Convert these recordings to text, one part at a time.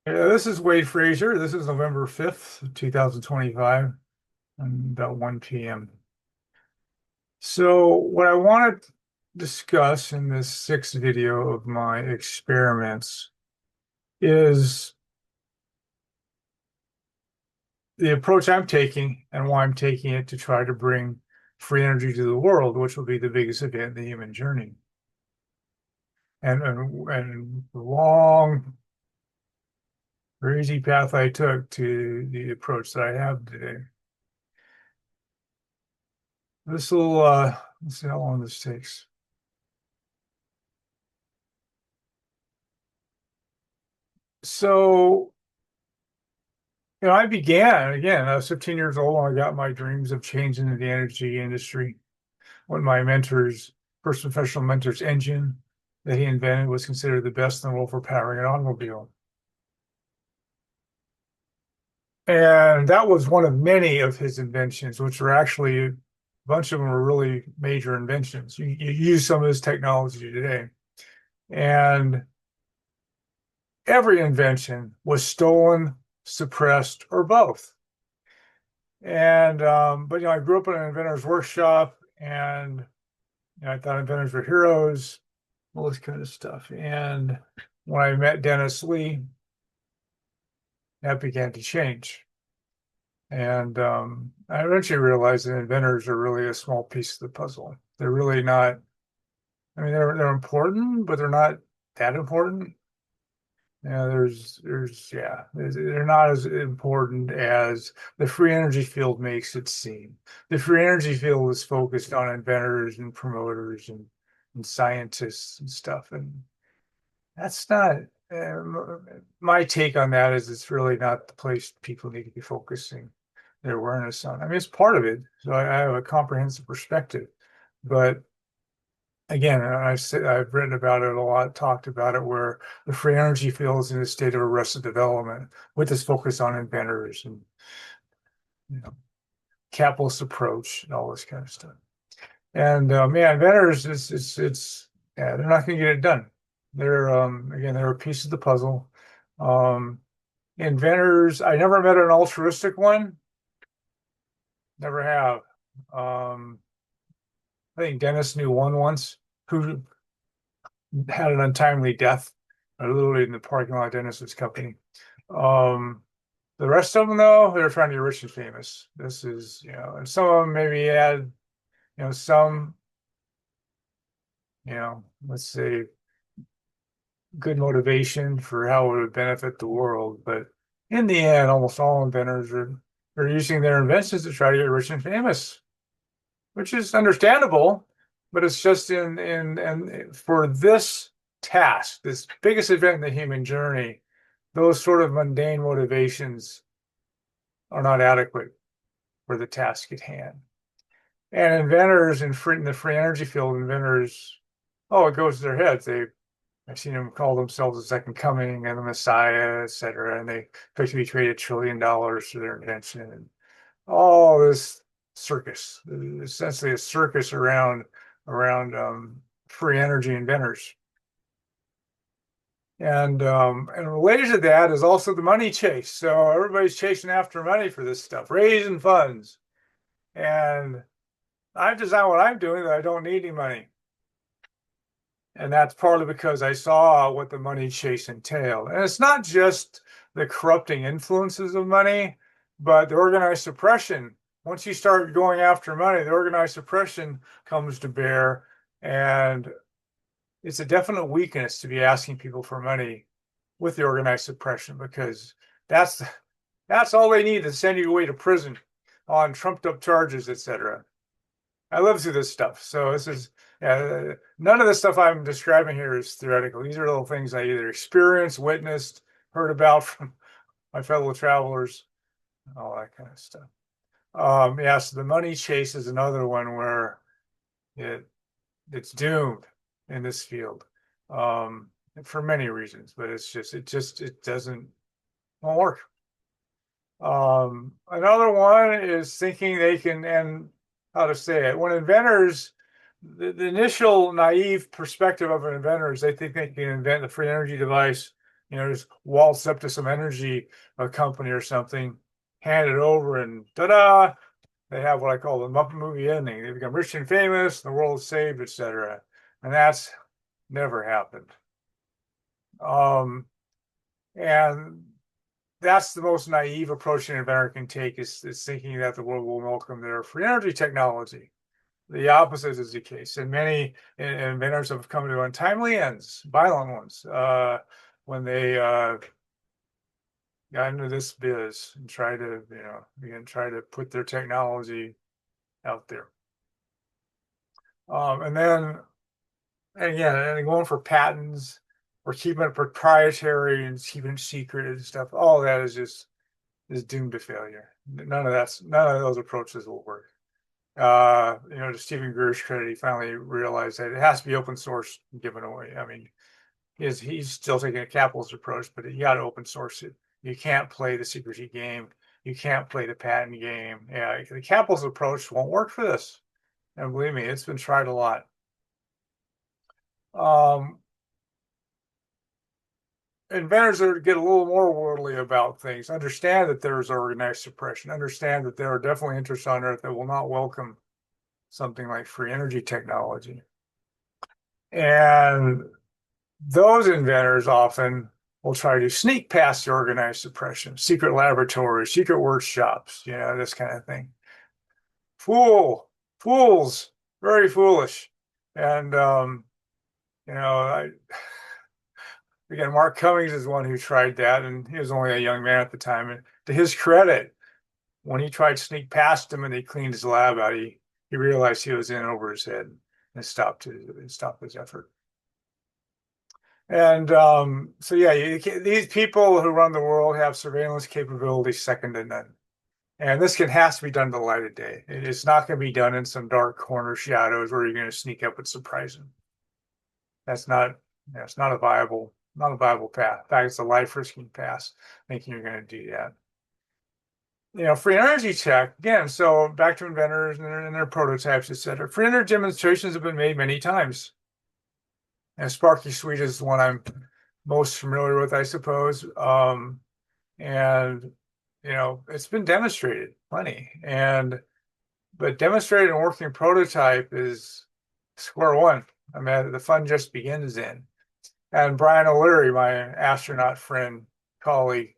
Yeah, this is Wade Frazier. This is November 5th, 2025, and about 1 p.m. So what I want to discuss in this sixth video of my experiments is the approach I'm taking and why I'm taking it to try to bring free energy to the world, which will be the biggest event in the human journey. And the long, crazy path I took to the approach that I have today. This will, let's see how long this takes. So, I began again, I was 15 years old when I got my dreams of changing the energy industry. One of my mentors, first professional mentor's engine that he invented was considered the best in the world for powering an automobile. And that was one of many of his inventions, which were actually a bunch of them were really major inventions. You use some of this technology today. And every invention was stolen, suppressed, or both. And but I grew up in an inventor's workshop, and I thought inventors were heroes, all this kind of stuff. And when I met Dennis Lee, that began to change. And I eventually realized that inventors are really a small piece of the puzzle. They're really not. I mean, they're important, but they're not that important. Yeah, they're not as important as the free energy field makes it seem. The free energy field is focused on inventors and promoters and scientists and stuff, and that's not my take on that is it's really not the place people need to be focusing their awareness on. I mean, it's part of it, so I have a comprehensive perspective, but again, I've written about it a lot, talked about it, where the free energy field is in a state of arrested development with this focus on inventors and you know, capitalist approach and all this kind of stuff. And yeah, inventors, yeah, they're not going to get it done. They're again, they're a piece of the puzzle. Um, Inventors, I never met an altruistic one, never have. Um, I think Dennis knew one once who had an untimely death, literally in the parking lot of Dennis's company. Um, the rest of them, though, they're trying to get rich and famous. This is, and some of them maybe had, some, let's say, good motivation for how it would benefit the world. But in the end, almost all inventors are using their inventions to try to get rich and famous, which is understandable. But it's just and for this task, this biggest event in the human journey, those sort of mundane motivations are not adequate for the task at hand. And inventors in the free energy field, inventors, oh, it goes to their heads. I've seen them call themselves the second coming and the Messiah, et cetera, and they expect to be traded $1 trillion for their invention and all this circus, essentially a circus around free energy inventors. And related to that is also the money chase. So everybody's chasing after money for this stuff, raising funds. And I've designed what I'm doing that I don't need any money. And that's partly because I saw what the money chase entailed. And it's not just the corrupting influences of money, but the organized suppression. Once you start going after money, the organized suppression comes to bear. And it's a definite weakness to be asking people for money with the organized suppression because that's that's all they need to send you away to prison on trumped up charges, etc. I lived through this stuff, so this is none of the stuff I'm describing here is theoretical. These are little things I either experienced, witnessed, heard about from my fellow travelers, all that kind of stuff. So the money chase is another one where it it's doomed in this field for many reasons, but it doesn't won't work. Another one is thinking they can, and how to say it, when inventors, the initial naive perspective of an inventor is they think they can invent a free energy device Just waltz up to some energy company or something, hand it over, and ta-da! They have what I call the Muppet movie ending. They become rich and famous, the world is saved, etc. And that's never happened. Um, and that's the most naive approach an inventor can take is thinking that the world will welcome their free energy technology. The opposite is the case, and many inventors have come to untimely ends, violent ones, when they got into this biz and try to, again, try to put their technology out there. And then again, and going for patents or keeping it proprietary and keeping it secret and stuff, all that is doomed to failure. None of those approaches will work. To Stephen Greer's credit, he finally realized that it has to be open source and given away. I mean, he's still taking a capitalist approach, but you got to open source it. You can't play the secrecy game. You can't play the patent game. Yeah, the capitalist approach won't work for this. And believe me, it's been tried a lot. Um, Inventors that get a little more worldly about things understand that there's organized suppression, understand that there are definitely interests on Earth that will not welcome something like free energy technology. And those inventors often will try to sneak past the organized suppression, secret laboratories, secret workshops, this kind of thing. Fools, very foolish. And, I, again, Mark Cummings is one who tried that, and he was only a young man at the time. And to his credit, when he tried to sneak past him and they cleaned his lab out, he realized he was in over his head and stopped his effort. And so, yeah, these people who run the world have surveillance capabilities second to none. And this has to be done to the light of day. It's not going to be done in some dark corner shadows where you're going to sneak up and surprise them. That's not, that's not a viable path. In fact, it's a life-risking path, thinking you're going to do that. Free energy tech, again, so back to inventors and their prototypes, et cetera. Free energy demonstrations have been made many times. And Sparky Sweet is the one I'm most familiar with, I suppose. And it's been demonstrated plenty. But demonstrated and working prototype is square one. I mean, the fun just begins in. And Brian O'Leary, my astronaut friend, colleague,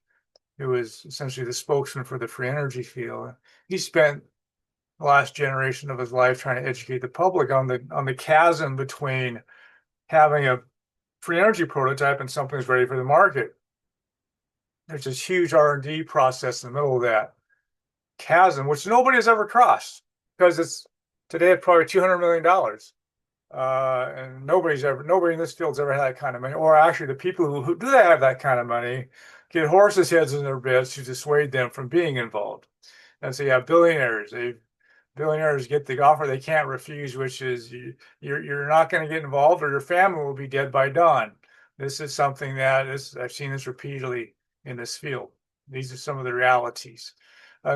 who is essentially the spokesman for the free energy field, he spent the last generation of his life trying to educate the public on the chasm between having a free energy prototype and something that's ready for the market. There's this huge R&D process in the middle of that chasm, which nobody has ever crossed because it's today at probably $200 million. And nobody in this field's ever had that kind of money. Or actually, the people who do have that kind of money get horses' heads in their beds to dissuade them from being involved. And so you have billionaires. Billionaires get the offer they can't refuse, which is you're not going to get involved, or your family will be dead by dawn. This is something that I've seen this repeatedly in this field. These are some of the realities.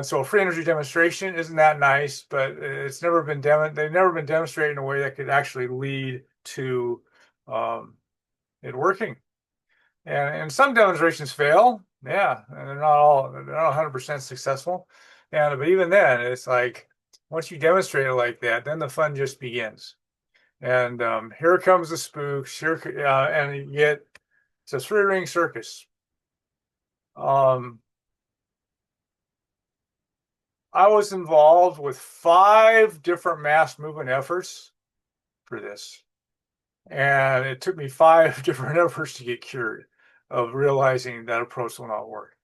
So a free energy demonstration isn't that nice, but they've never been demonstrated in a way that could actually lead to it working. And some demonstrations fail, yeah, and they're not 100% successful. But even then, it's like once you demonstrate it like that, then the fun just begins. And here comes the spooks. And you get it's a three-ring circus. I was involved with 5 different mass movement efforts for this. And it took me 5 different efforts to get cured of realizing that approach will not work.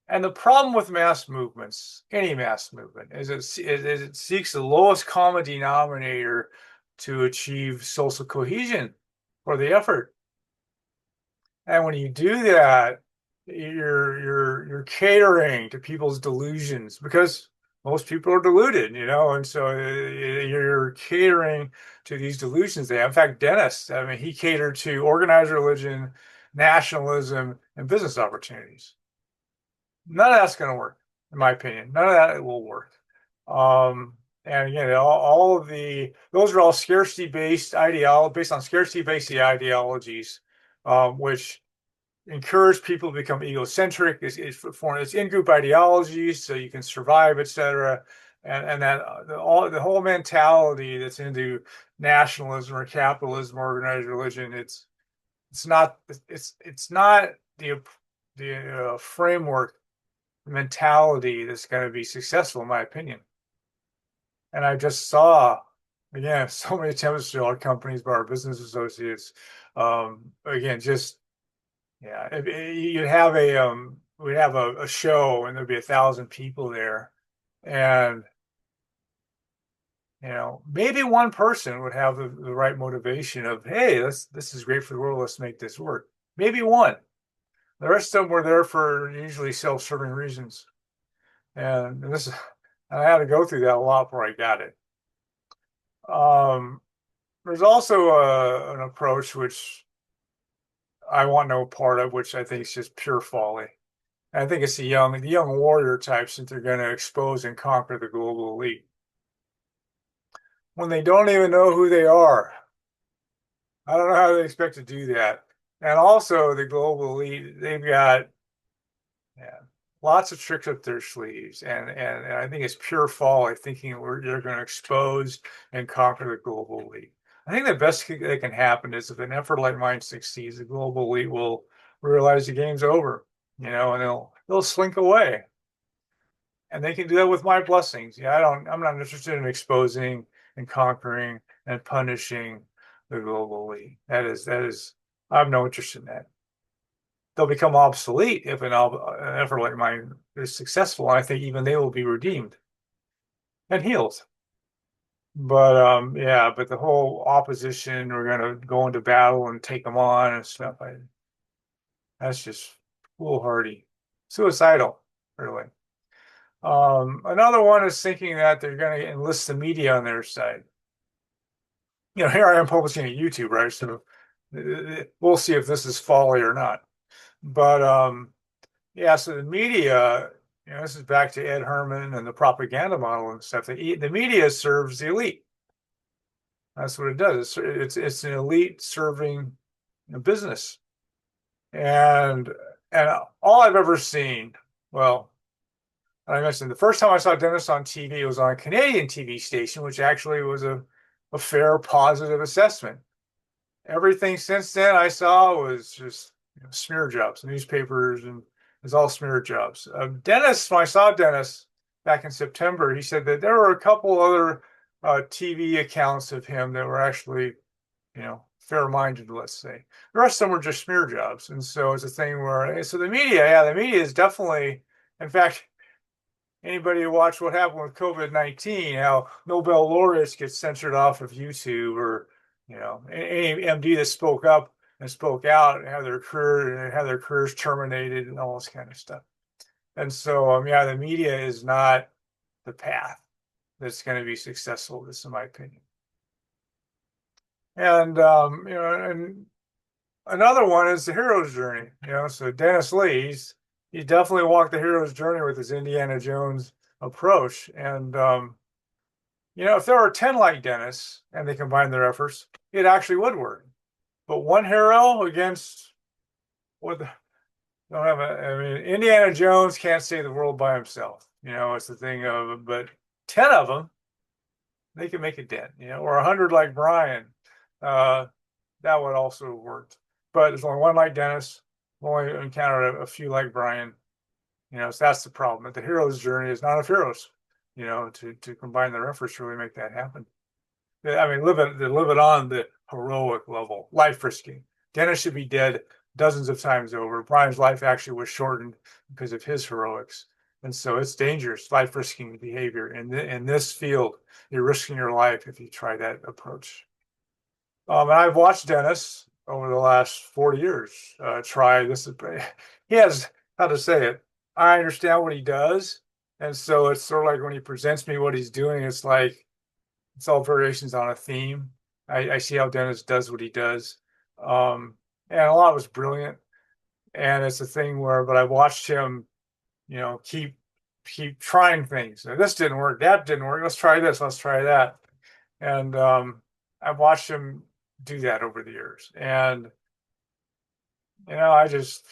And the problem with mass movements, any mass movement, is it seeks the lowest common denominator to achieve social cohesion for the effort. And when you do that, you're catering to people's delusions because most people are deluded, and so you're catering to these delusions they have. In fact, Dennis, I mean, he catered to organized religion, nationalism, and business opportunities. None of that's going to work, in my opinion. None of that will work. And again, all of those are all scarcity-based based on scarcity-based ideologies, which encourage people to become egocentric. It's in-group ideology, so you can survive, etc. And that the whole mentality that's into nationalism or capitalism, organized religion, it's not it's not the framework mentality that's going to be successful, in my opinion. And I just saw, again, so many attempts to our companies, by our business associates. Again, just yeah, you'd have we'd have a show and there'd be 1,000 people there, and maybe one person would have the right motivation of, hey, this is great for the world, let's make this work. Maybe one. The rest of them were there for usually self-serving reasons, and I had to go through that a lot before I got it. Um, there's also an approach which I want no part of, which I think is just pure folly. I think it's the young warrior types that they're going to expose and conquer the global elite when they don't even know who they are. I don't know how they expect to do that. And also, the global elite, they've got, yeah, lots of tricks up their sleeves, and I think it's pure folly thinking they're going to expose and conquer the global elite. I think the best that can happen is if an effort like mine succeeds, the global elite will realize the game's over, and they'll slink away. And they can do that with my blessings. Yeah, I'm not interested in exposing and conquering and punishing the global elite. I have no interest in that. They'll become obsolete if an effort like mine is successful. And I think even they will be redeemed and healed. But yeah, but the whole opposition, we're gonna go into battle and take them on and stuff. That's just foolhardy, suicidal, really. Another one is thinking that they're going to enlist the media on their side. Here I am publishing a YouTube, right? So we'll see if this is folly or not. But yeah, so the media, this is back to Ed Herman and the propaganda model and stuff. The media serves the elite. That's what it does. It's an elite serving a business. And all I've ever seen, well, I mentioned the first time I saw Dennis on TV, it was on a Canadian TV station, which actually was a fair, positive assessment. Everything since then I saw was just smear jobs, newspapers, and it was all smear jobs. Dennis, when I saw Dennis back in September, he said that there were a couple other TV accounts of him that were actually, fair-minded, let's say. The rest of them were just smear jobs. And so it's a thing where, so the media is definitely, in fact, anybody who watched what happened with COVID-19, how Nobel laureates get censored off of YouTube, or any MD that spoke up and spoke out and have their careers terminated and all this kind of stuff. And so yeah, the media is not the path that's going to be successful. This is my opinion. And and another one is the hero's journey. So Dennis Lee's he definitely walked the hero's journey with his Indiana Jones approach. And if there were 10 like Dennis and they combined their efforts, it actually would work. But one hero against what the, don't have I mean, Indiana Jones can't save the world by himself. It's the thing of, but 10 of them, they can make a dent, or 100 like Brian. That would also have worked. But there's only one like Dennis. I've only encountered a few like Brian. So that's the problem. But the hero's journey is not enough heroes, to combine their efforts to really make that happen. I mean, live it on the heroic level, life risking. Dennis should be dead dozens of times over. Brian's life actually was shortened because of his heroics. And so it's dangerous, life risking behavior. In this field, you're risking your life if you try that approach. And I've watched Dennis over the last 40 years try this. He has, how to say it, I understand what he does. And so it's sort of like when he presents me what he's doing, it's like it's all variations on a theme. I see how Dennis does what he does. And a lot was brilliant. And it's a thing where, but I watched him, keep trying things. This didn't work. That didn't work. Let's try this. Let's try that. And I've watched him do that over the years. And I just,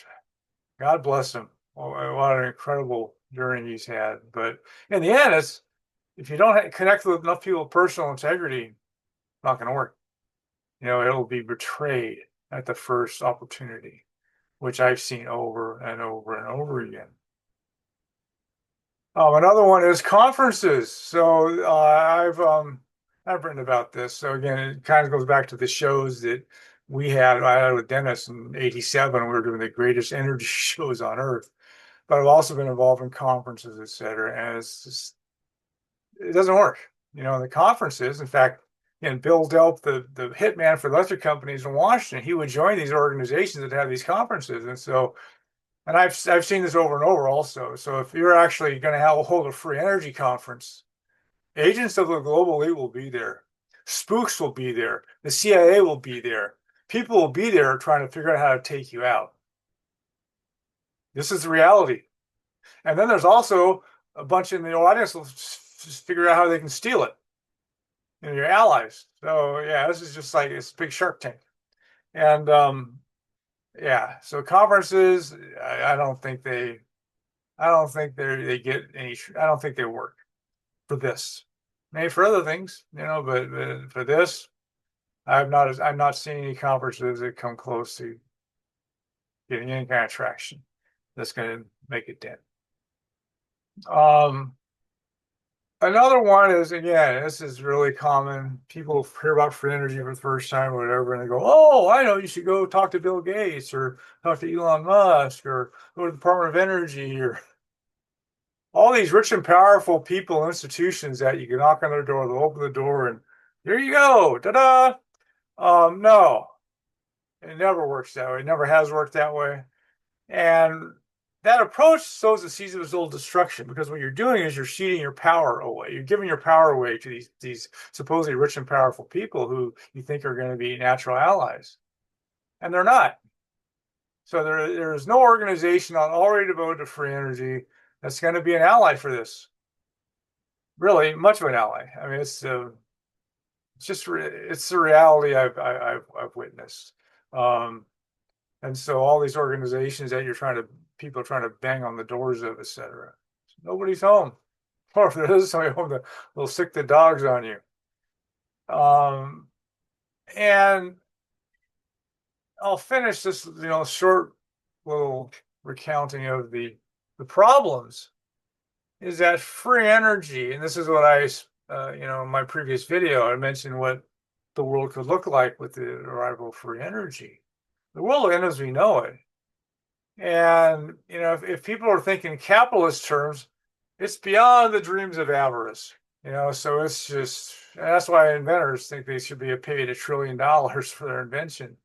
God bless him. What an incredible journey he's had. But in the end, it's if you don't connect with enough people with personal integrity, it's not going to work. It'll be betrayed at the first opportunity, which I've seen over and over and over again. Another one is conferences. So I've written about this. So again, it kind of goes back to the shows that I had with Dennis in '87. We were doing the greatest energy shows on earth. But I've also been involved in conferences, et cetera. And it doesn't work. The conferences, in fact, Bill Delp, the hitman for the electric companies in Washington, he would join these organizations that have these conferences. And I've seen this over and over also. So if you're actually going to hold a free energy conference, agents of the global elite will be there. Spooks will be there. The CIA will be there. People will be there trying to figure out how to take you out. This is the reality. And then there's also a bunch in the audience will just figure out how they can steal it. Your allies. So yeah, this is just like it's a big Shark Tank. And yeah, so conferences, I don't think they get any. I don't think they work for this. Maybe for other things, but for this, I'm not seeing any conferences that come close to getting any kind of traction that's going to make it dent. Um, Another one is, again, this is really common. People hear about free energy for the first time or whatever, and they go, "Oh, I know, you should go talk to Bill Gates or talk to Elon Musk or go to the Department of Energy or all these rich and powerful people, institutions that you can knock on their door, they'll open the door, and here you go, ta-da!" No, it never works that way. It never has worked that way. And that approach sows the seeds of his old destruction because what you're doing is you're ceding your power away. You're giving your power away to these supposedly rich and powerful people who you think are going to be natural allies, and they're not. So there is no organization not already devoted to free energy that's going to be an ally for this. Really, much of an ally. I mean, it's the reality I've witnessed. Um, And so all these organizations that people are trying to bang on the doors of, et cetera. Nobody's home. Or if there is somebody home, they'll sick the dogs on you. Um, and I'll finish this, short little recounting of the problems is that free energy, and this is what in my previous video, I mentioned what the world could look like with the arrival of free energy. The world will end as we know it. And if people are thinking capitalist terms, it's beyond the dreams of avarice. So it's just that's why inventors think they should be paid $1 trillion for their invention,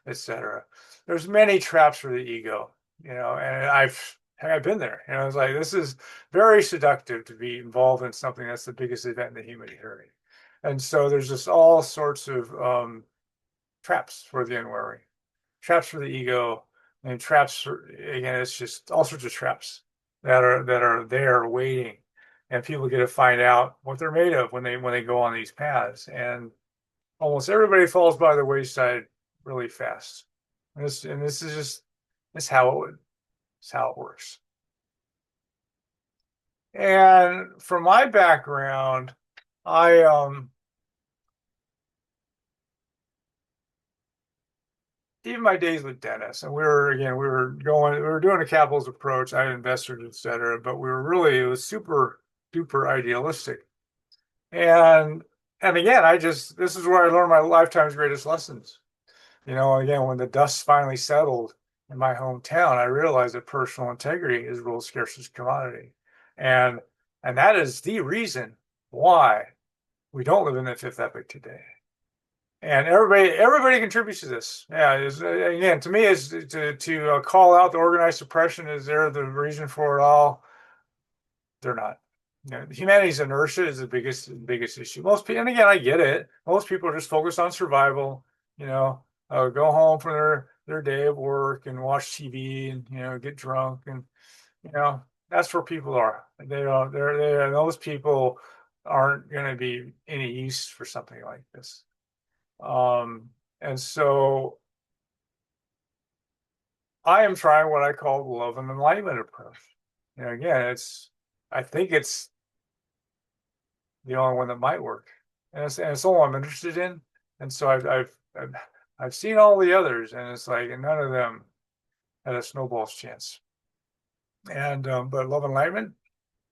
etc. There's many traps for the ego, and I've been there. It's like this is very seductive to be involved in something that's the biggest event in the human history. And so there's just all sorts of traps for the unwary, traps for the ego, and again, it's just all sorts of traps that are there waiting, and people get to find out what they're made of when they go on these paths, and almost everybody falls by the wayside really fast. This is just this how it works. And from my background, I even my days with Dennis, and we were doing a capitals approach. I had investors, et cetera, but it was super duper idealistic. And again, this is where I learned my lifetime's greatest lessons. Again, when the dust finally settled in my hometown, I realized that personal integrity is the world's scarcest commodity, and that is the reason why we don't live in the fifth epoch today. And everybody contributes to this. Yeah, again, to me, is to call out the organized oppression is they're the reason for it all. They're not. Humanity's inertia is the biggest issue. Most people, and again, I get it. Most people are just focused on survival. Go home from their day of work and watch TV and get drunk and that's where people are. They don't. Those people aren't going to be any use for something like this. And so I am trying what I call the love and enlightenment approach. Again, I think it's the only one that might work, and it's all I'm interested in. And so I've I've seen all the others, and it's like, and none of them had a snowball's chance. And but love and enlightenment,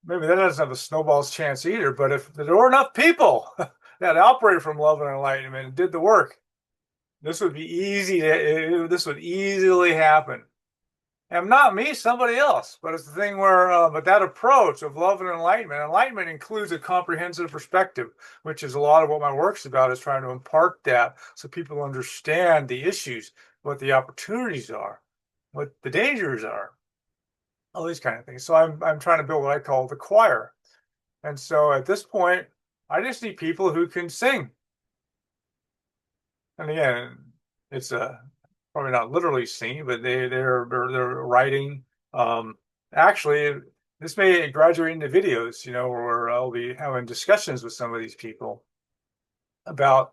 maybe that doesn't have a snowball's chance either. But if there were enough people that operated from love and enlightenment and did the work, this would be easy to, this would easily happen. And not me, somebody else. But it's the thing where, but that approach of love and enlightenment includes a comprehensive perspective, which is a lot of what my work's about, is trying to impart that so people understand the issues, what the opportunities are, what the dangers are, all these kind of things. So I'm trying to build what I call the choir. And so at this point, I just need people who can sing. And again, it's probably not literally singing, but they're writing. Um, Actually, this may graduate into videos, where I'll be having discussions with some of these people about,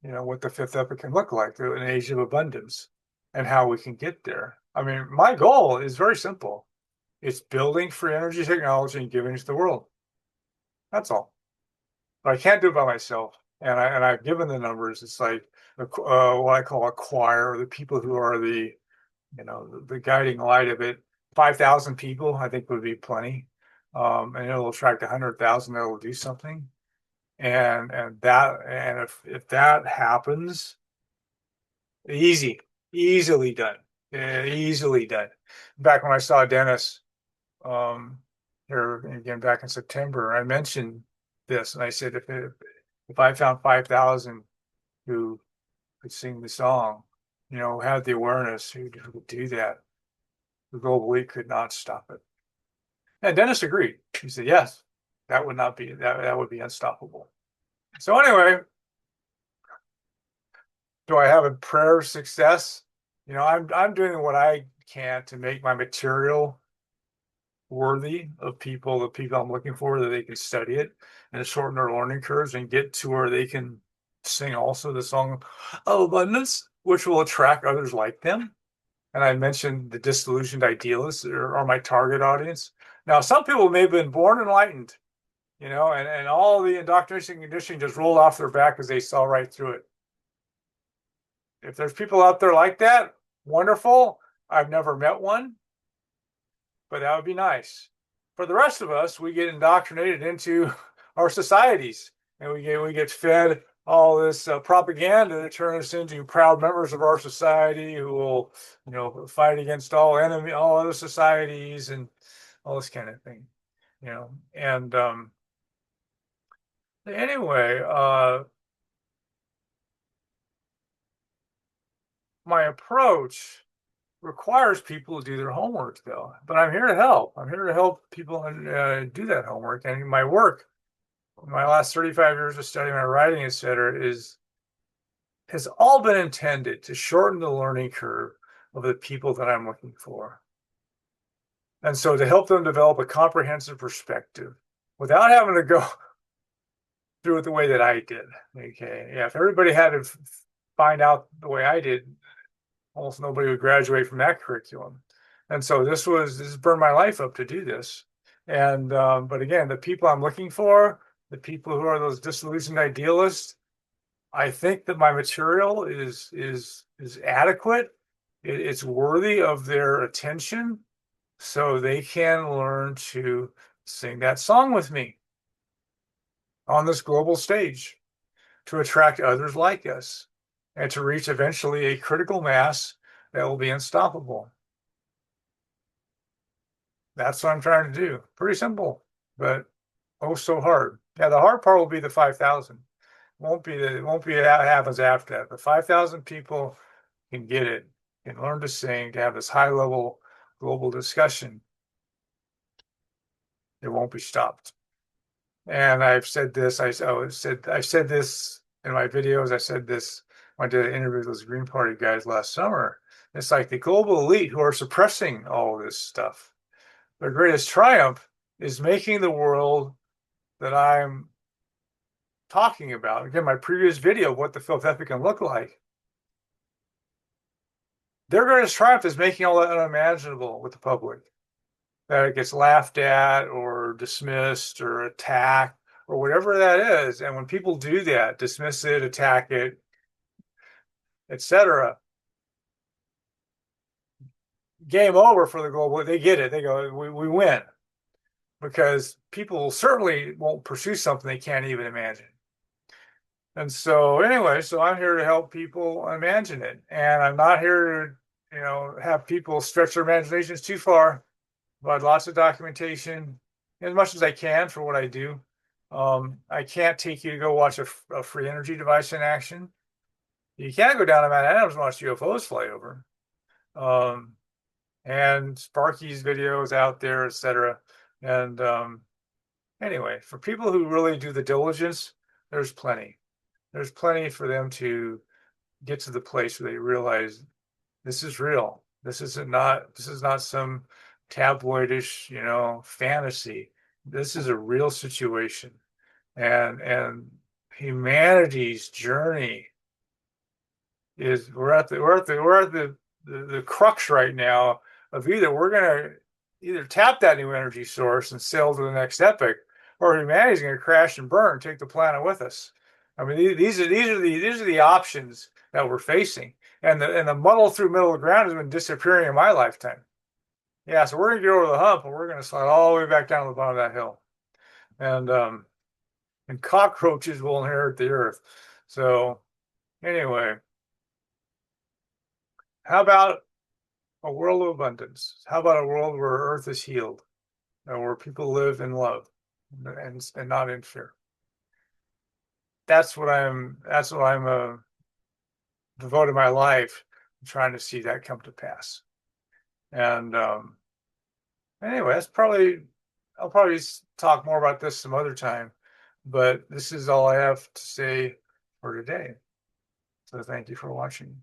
what the fifth epoch can look like, an age of abundance, and how we can get there. I mean, my goal is very simple. It's building free energy technology and giving it to the world. That's all. But I can't do it by myself. And I've given the numbers. It's like what I call a choir, the people who are the guiding light of it. 5,000 people, I think, would be plenty, and it'll attract 100,000 that will do something. And if that happens, easily done, easily done. Back when I saw Dennis, um, here again back in September, I mentioned this, and I said if I found 5,000 who could sing the song, had the awareness who could do that, the global elite could not stop it. And Dennis agreed. He said, yes, that would not be that would be unstoppable. So anyway, do I have a prayer of success? I'm doing what I can to make my material worthy of the people I'm looking for, that they can study it and shorten their learning curves and get to where they can sing also the song of abundance, which will attract others like them. And I mentioned the disillusioned idealists are my target audience. Now, some people may have been born enlightened, and all the indoctrination and conditioning just rolled off their back as they saw right through it. If there's people out there like that, wonderful. I've never met one, but that would be nice. For the rest of us, we get indoctrinated into our societies, and we get fed all this propaganda that turns us into proud members of our society who will, fight against all other societies, and all this kind of thing, And anyway, my approach requires people to do their homework, though. But I'm here to help. I'm here to help people do that homework. And my work, my last 35 years of studying, my writing, etc., has all been intended to shorten the learning curve of the people that I'm looking for. And so to help them develop a comprehensive perspective without having to go through it the way that I did. Okay. Yeah. If everybody had to find out the way I did, almost nobody would graduate from that curriculum. And so this burned my life up to do this. And but again, the people I'm looking for, the people who are those disillusioned idealists, I think that my material is adequate. It's worthy of their attention, so they can learn to sing that song with me on this global stage to attract others like us and to reach eventually a critical mass that will be unstoppable. That's what I'm trying to do. Pretty simple, but oh so hard. Yeah, the hard part will be the 5,000. It won't be that happens after that. The 5,000 people can get it, can learn to sing, to have this high level global discussion. It won't be stopped. And I've said this. I said this in my videos. I said this when I did an interview with those Green Party guys last summer. It's like the global elite who are suppressing all this stuff. Their greatest triumph is making the world that I'm talking about. Again, my previous video of what the Fifth Epoch can look like. Their greatest triumph is making all that unimaginable with the public, that it gets laughed at or dismissed or attacked or whatever that is. And when people do that, dismiss it, attack it, etc., game over for the global. They get it. They go, we win, because people certainly won't pursue something they can't even imagine. And so anyway, so I'm here to help people imagine it. And I'm not here to, have people stretch their imaginations too far. But lots of documentation, as much as I can for what I do. I can't take you to go watch a free energy device in action. You can't go down to Mount Adams and watch UFOs fly over. Um, and Sparky's videos out there, etc. And anyway, for people who really do the diligence, there's plenty. There's plenty for them to get to the place where they realize this is real. This is not some tabloidish, fantasy. This is a real situation. And humanity's journey is we're at the crux right now of either we're gonna either tap that new energy source and sail to the next epoch, or humanity's gonna crash and burn, take the planet with us. I mean, these are the options that we're facing, and the muddle through middle ground has been disappearing in my lifetime. Yeah, so we're gonna get over the hump, and we're gonna slide all the way back down to the bottom of that hill, and cockroaches will inherit the earth. So anyway, how about a world of abundance? How about a world where earth is healed and where people live in love and not in fear? That's what I'm devoted my life trying to see that come to pass. And anyway, I'll probably talk more about this some other time, but this is all I have to say for today. So thank you for watching.